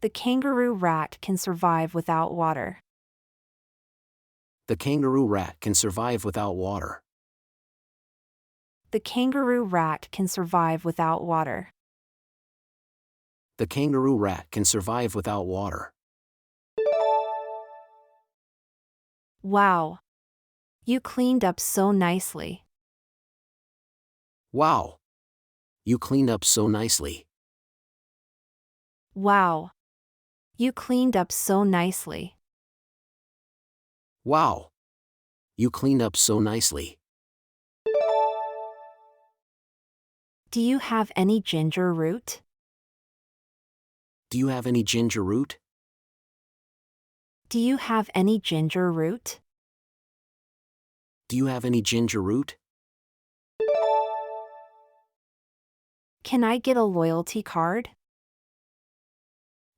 The kangaroo rat can survive without water. The kangaroo rat can survive without water. The kangaroo rat can survive without water. The kangaroo rat can survive without water. Wow! You cleaned up so nicely. Wow! You cleaned up so nicely. Wow! You cleaned up so nicely. Wow! You cleaned up so nicely. Do you have any ginger root? Do you have any ginger root? Do you have any ginger root? Do you have any ginger root? Can I get a loyalty card?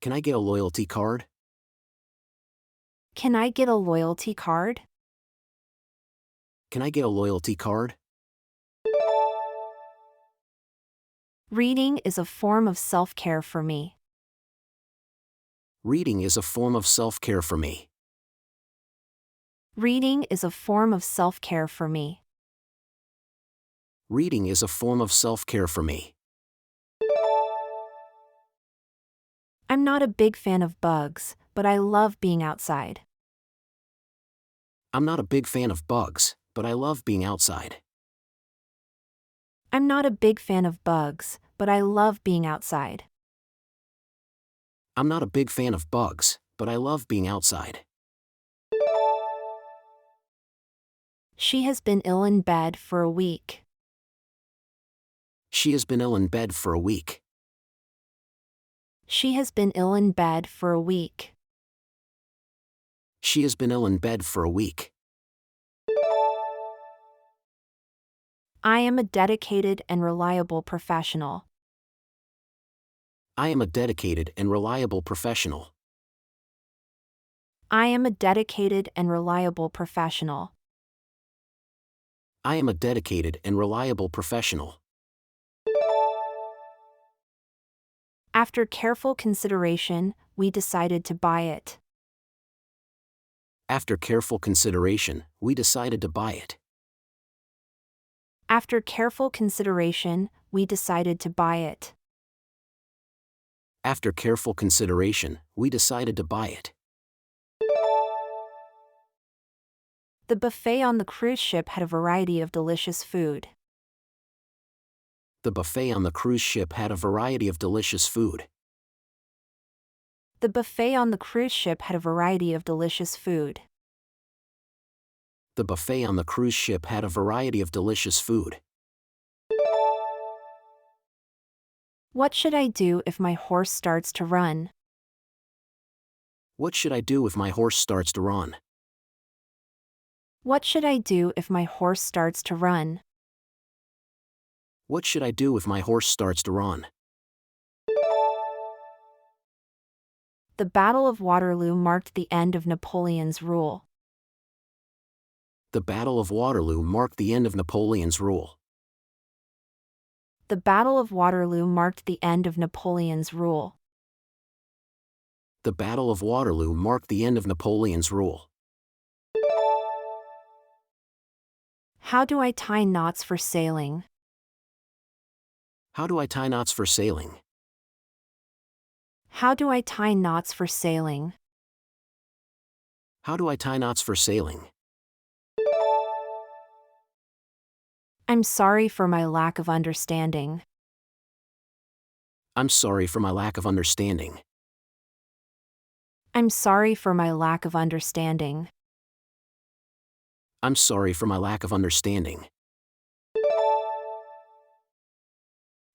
Can I get a loyalty card? Can I get a loyalty card? Can I get a loyalty card? Reading is a form of self-care for me. Reading is a form of self-care for me. Reading is a form of self-care for me. Reading is a form of self-care for me. I'm not a big fan of bugs, but I love being outside. I'm not a big fan of bugs, but I love being outside. I'm not a big fan of bugs, but I love being outside. I'm not a big fan of bugs, but I love being outside. She has been ill in bed for a week. She has been ill in bed for a week. She has been ill in bed for a week. She has been ill in bed for a week. I am a dedicated and reliable professional. I am a dedicated and reliable professional. I am a dedicated and reliable professional. I am a dedicated and reliable professional. After careful consideration, we decided to buy it. After careful consideration, we decided to buy it. After careful consideration, we decided to buy it. After careful consideration, we decided to buy it. The buffet on the cruise ship had a variety of delicious food. The buffet on the cruise ship had a variety of delicious food. The buffet on the cruise ship had a variety of delicious food. The buffet on the cruise ship had a variety of delicious food. What should I do if my horse starts to run? What should I do if my horse starts to run? What should I do if my horse starts to run? What should I do if my horse starts to run? The Battle of Waterloo marked the end of Napoleon's rule. The Battle of Waterloo marked the end of Napoleon's rule. The Battle of Waterloo marked the end of Napoleon's rule. The Battle of Waterloo marked the end of Napoleon's rule. How do I tie knots for sailing? How do I tie knots for sailing? How do I tie knots for sailing? How do I tie knots for sailing? I'm sorry for my lack of understanding. I'm sorry for my lack of understanding. I'm sorry for my lack of understanding. I'm sorry for my lack of understanding.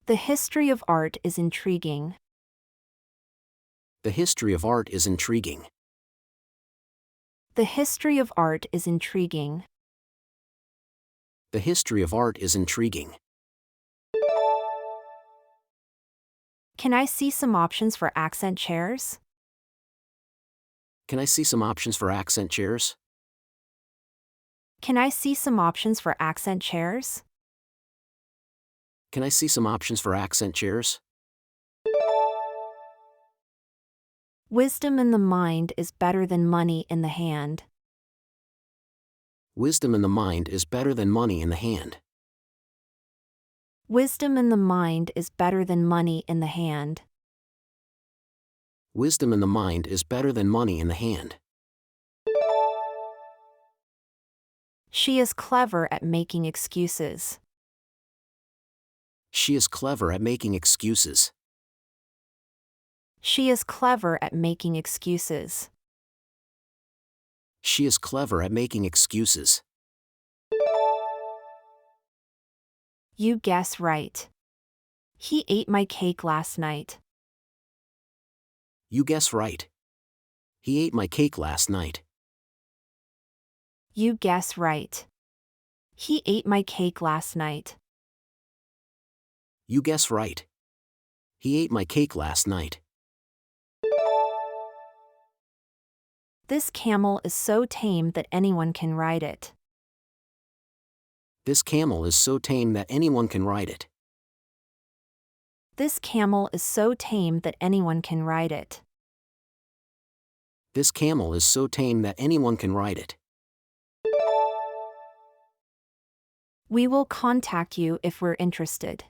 The history of art is intriguing. The history of art is intriguing. The history of art is intriguing. The history of art is intriguing. Can I see some options for accent chairs? Can I see some options for accent chairs? Can I see some options for accent chairs? Can I see some options for accent chairs? Wisdom in the mind is better than money in the hand. Wisdom in the mind is better than money in the hand. Wisdom in the mind is better than money in the hand. Wisdom in the mind is better than money in the hand. She is clever at making excuses. She is clever at making excuses. She is clever at making excuses. She is clever at making excuses. You guess right. He ate my cake last night. You guess right. He ate my cake last night. You guess right. He ate my cake last night. You guess right. He ate my cake last night. This camel is so tame that anyone can ride it. This camel is so tame that anyone can ride it. This camel is so tame that anyone can ride it. This camel is so tame that anyone can ride it. We will contact you if we're interested.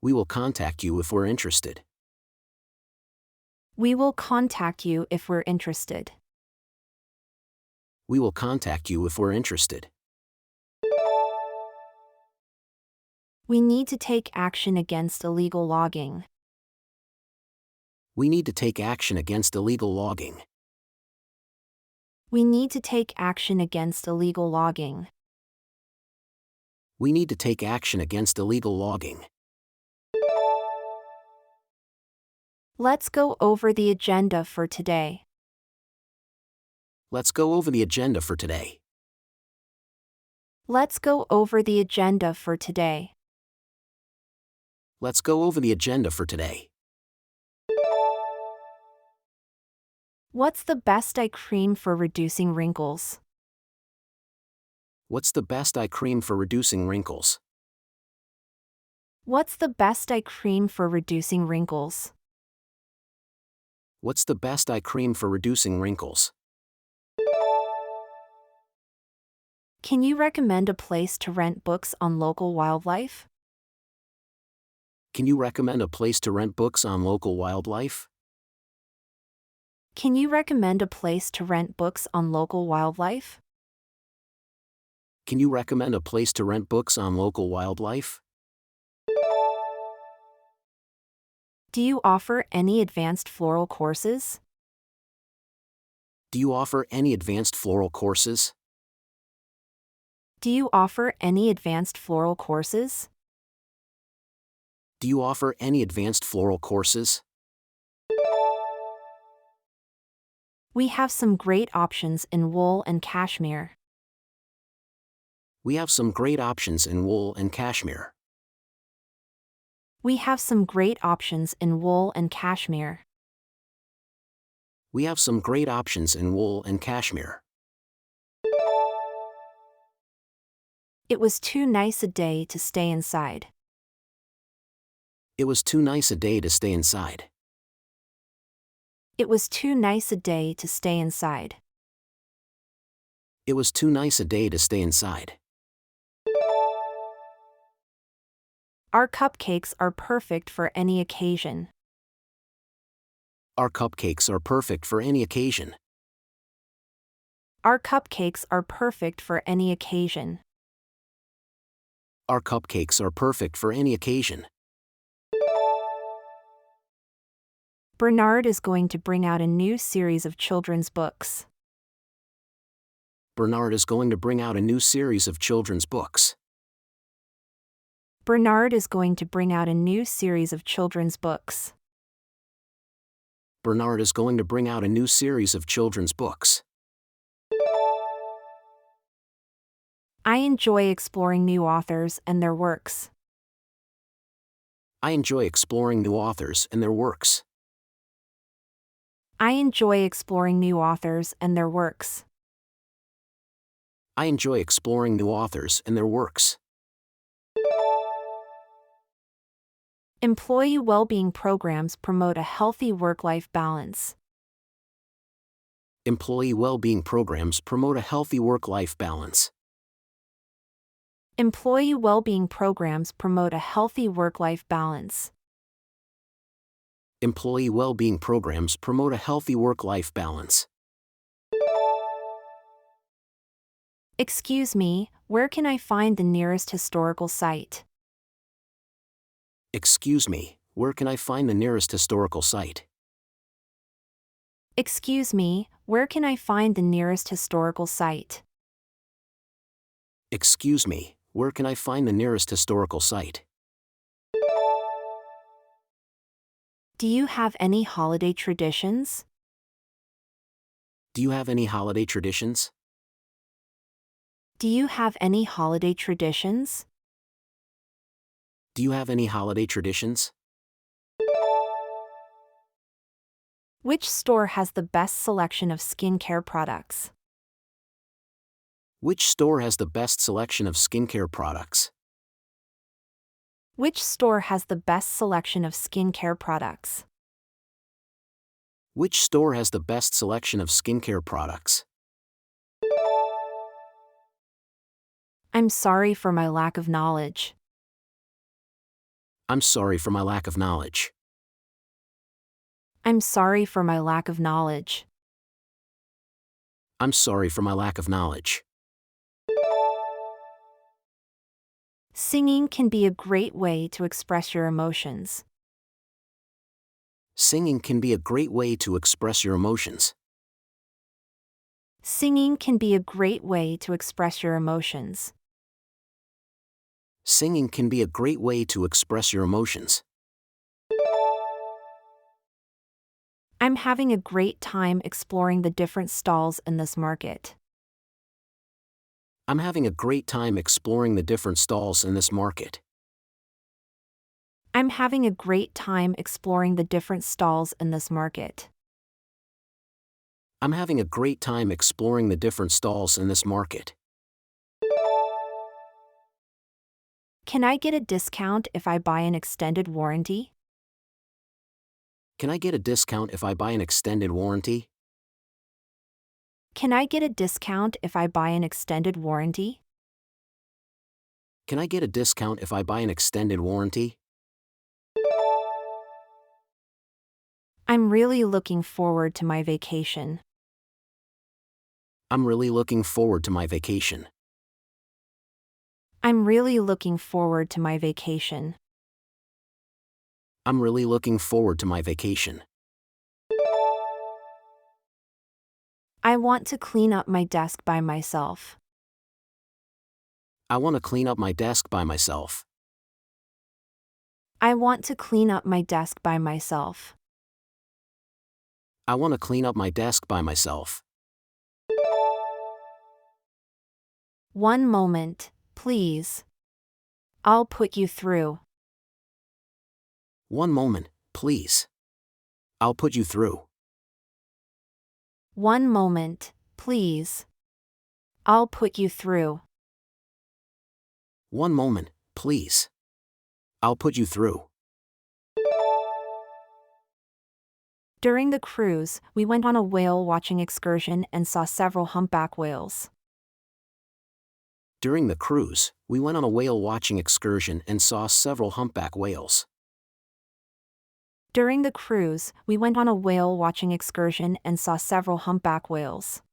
We will contact you if we're interested. We will contact you if we're interested. We will contact you if we're interested. We need to take action against illegal logging. We need to take action against illegal logging. We need to take action against illegal logging. We need to take action against illegal logging. Let's go over the agenda for today. Let's go over the agenda for today. Let's go over the agenda for today. Let's go over the agenda for today. What's the best eye cream for reducing wrinkles? What's the best eye cream for reducing wrinkles? What's the best eye cream for reducing wrinkles? What's the best eye cream for reducing wrinkles? Can you recommend a place to rent books on local wildlife? Can you recommend a place to rent books on local wildlife? Can you recommend a place to rent books on local wildlife? Can you recommend a place to rent books on local wildlife? Do you offer any advanced floral courses? Do you offer any advanced floral courses? Do you offer any advanced floral courses? Do you offer any advanced floral courses? We have some great options in wool and cashmere. We have some great options in wool and cashmere. We have some great options in wool and cashmere. We have some great options in wool and cashmere. It was too nice a day to stay inside. It was too nice a day to stay inside. It was too nice a day to stay inside. It was too nice a day to stay inside. Our cupcakes are perfect for any occasion. Our cupcakes are perfect for any occasion. Our cupcakes are perfect for any occasion. Our cupcakes are perfect for any occasion. Bernard is going to bring out a new series of children's books. Bernard is going to bring out a new series of children's books. Bernard is going to bring out a new series of children's books. Bernard is going to bring out a new series of children's books. I enjoy exploring new authors and their works. I enjoy exploring new authors and their works. I enjoy exploring new authors and their works. I enjoy exploring new authors and their works. Employee well-being programs promote a healthy work-life balance. Employee well-being programs promote a healthy work-life balance. Employee well-being programs promote a healthy work-life balance. Employee well-being programs promote a healthy work-life balance. Excuse me, where can I find the nearest historical site? Excuse me, where can I find the nearest historical site? Excuse me, where can I find the nearest historical site? Excuse me, where can I find the nearest historical site? Do you have any holiday traditions? Do you have any holiday traditions? Do you have any holiday traditions? Do you have any holiday traditions? Which store has the best selection of skincare products? Which store has the best selection of skincare products? Which store has the best selection of skincare products? Which store has the best selection of skincare products? I'm sorry for my lack of knowledge. I'm sorry for my lack of knowledge. I'm sorry for my lack of knowledge. I'm sorry for my lack of knowledge. Singing can be a great way to express your emotions. Singing can be a great way to express your emotions. Singing can be a great way to express your emotions. Singing can be a great way to express your emotions. I'm having a great time exploring the different stalls in this market. I'm having a great time exploring the different stalls in this market. I'm having a great time exploring the different stalls in this market. I'm having a great time exploring the different stalls in this market. Can I get a discount if I buy an extended warranty? Can I get a discount if I buy an extended warranty? Can I get a discount if I buy an extended warranty? Can I get a discount if I buy an extended warranty? I'm really looking forward to my vacation. I'm really looking forward to my vacation. I'm really looking forward to my vacation. I'm really looking forward to my vacation. I want to clean up my desk by myself. I want to clean up my desk by myself. I want to clean up my desk by myself. I want to clean up my desk by myself. One moment, please. I'll put you through. One moment, please. I'll put you through. One moment, please. I'll put you through. One moment, please. I'll put you through. During the cruise, we went on a whale watching excursion and saw several humpback whales. During the cruise, we went on a whale watching excursion and saw several humpback whales. During the cruise, we went on a whale watching excursion and saw several humpback whales.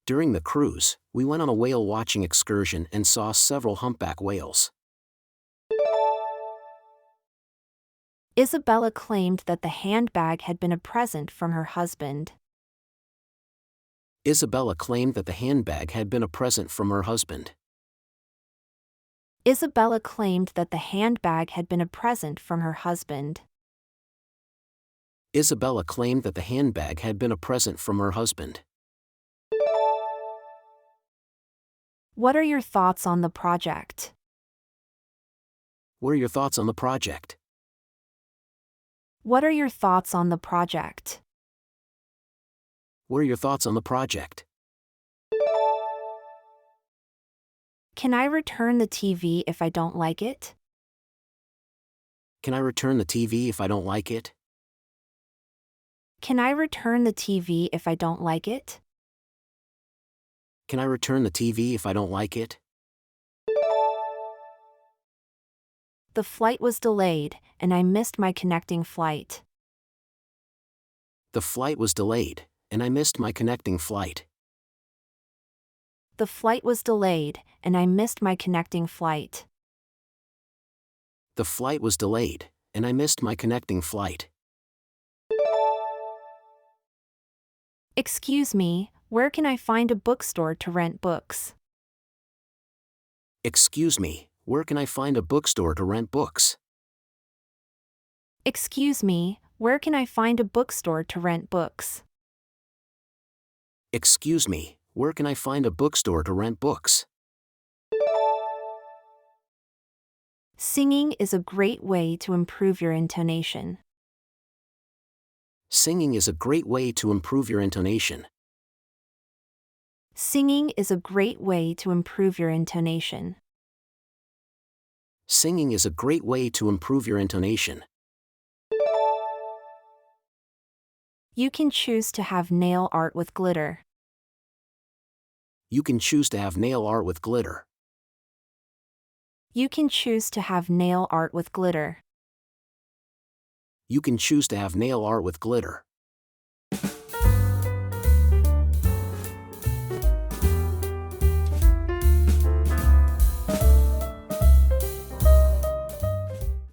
During the cruise, we went on a whale watching excursion and saw several humpback whales. Isabella claimed that the handbag had been a present from her husband. Isabella claimed that the handbag had been a present from her husband. Isabella claimed that the handbag had been a present from her husband. Isabella claimed that the handbag had been a present from her husband. What are your thoughts on the project? What are your thoughts on the project? What are your thoughts on the project? What are your thoughts on the project? Can I return the TV if I don't like it? Can I return the TV if I don't like it? Can I return the TV if I don't like it? Can I return the TV if I don't like it? The flight was delayed, and I missed my connecting flight. The flight was delayed, and I missed my connecting flight. The flight was delayed, and I missed my connecting flight. The flight was delayed, and I missed my connecting flight. Excuse me, where can I find a bookstore to rent books? Excuse me, where can I find a bookstore to rent books? Excuse me, where can I find a bookstore to rent books? Excuse me, where can I find a bookstore to rent books? Singing is a great way to improve your intonation. Singing is a great way to improve your intonation. Singing is a great way to improve your intonation. Singing is a great way to improve your intonation. You can choose to have nail art with glitter. You can choose to have nail art with glitter. You can choose to have nail art with glitter. You can choose to have nail art with glitter.